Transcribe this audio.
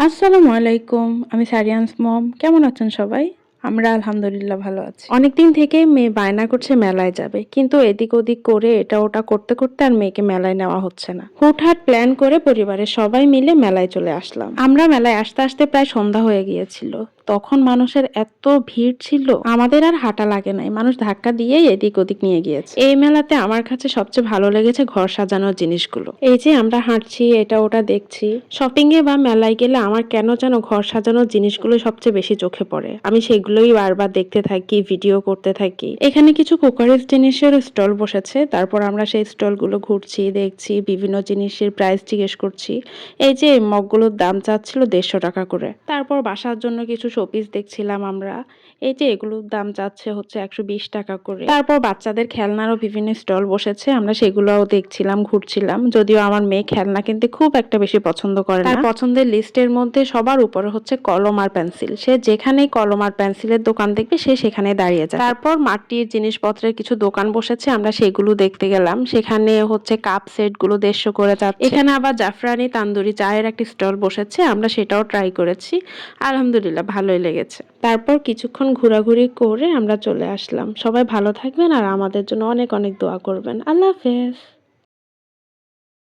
আসসালামু আলাইকুম। আমি সারিয়ানস মম। কেমন আছেন সবাই? আমরা আলহামদুলিল্লাহ ভালো আছি। অনেকদিন থেকে মেয়ে বায়না করছে মেলায় যাবে। কিন্তু এদিক ওদিক করে এটা ওটা করতে করতে আর মেয়েকে মেলায় নেওয়া হচ্ছে না। হুটহাট প্ল্যান করে পরিবারের সবাই মিলে মেলায় চলে আসলাম। আমরা মেলায় আসতে আসতে প্রায় সন্ধ্যা হয়ে গিয়েছিল। তখন মানুষের এত ভিড় ছিল, আমাদের আর হাঁটা লাগে নাই। মানুষ ধাক্কা দিয়েই এদিক ওদিক নিয়ে গিয়েছে। এই মেলাতে আমার কাছে সবচেয়ে ভালো লেগেছে ঘর সাজানোর জিনিসগুলো। এই যে আমরা হাঁটছি, এটা ওটা দেখছি। শপিং এ বা মেলায় গেলে আমার কেন যেন ঘর সাজানোর জিনিসগুলো সবচেয়ে বেশি চোখে পড়ে। আমি সেগুলোই বারবার দেখতে থাকি, ভিডিও করতে থাকি। এখানে কিছু কুকারিজ জিনিসের স্টল বসেছে। তারপর আমরা সেই স্টলগুলো ঘুরছি, দেখছি, বিভিন্ন জিনিসের প্রাইস জিজ্ঞেস করছি। এই যে এই মগগুলোর দাম চাচ্ছিল 150 টাকা করে। তারপর বাসার জন্য কিছু শোপিস দেখছিলাম আমরা। এই যে এগুলোর দাম চাচ্ছে হচ্ছে 120 টাকা করে। তারপর বাচ্চাদের খেলনারও বিভিন্ন স্টল বসেছে। আমরা সেগুলোও দেখছিলাম, ঘুরছিলাম। যদিও আমার মেয়ে খেলনা কিনতে খুব একটা বেশি পছন্দ করে না। তার পছন্দের লিস্টের মধ্যে সবার উপরে হচ্ছে কলম আর পেন্সিল। সে যেখানেই কলম আর পেন্সিলের দোকান দেখবে সে সেখানে দাঁড়িয়ে যায়। তারপর মাটির জিনিসপত্রের কিছু দোকান বসেছে, আমরা সেগুলো দেখতে গেলাম। সেখানে হচ্ছে কাপ সেট গুলো 150 করে যাচ্ছে। এখানে আবার জাফরানি তান্দুরি চায়ের একটা স্টল বসেছে, আমরা সেটাও ট্রাই করেছি। আলহামদুলিল্লাহ ভালোই লেগেছে। তারপর কিছুক্ষণ ঘোরাঘুরি করে আমরা চলে আসলাম। সবাই ভালো থাকবেন আর আমাদের জন্য অনেক অনেক দোয়া করবেন। আল্লাহ হাফেজ।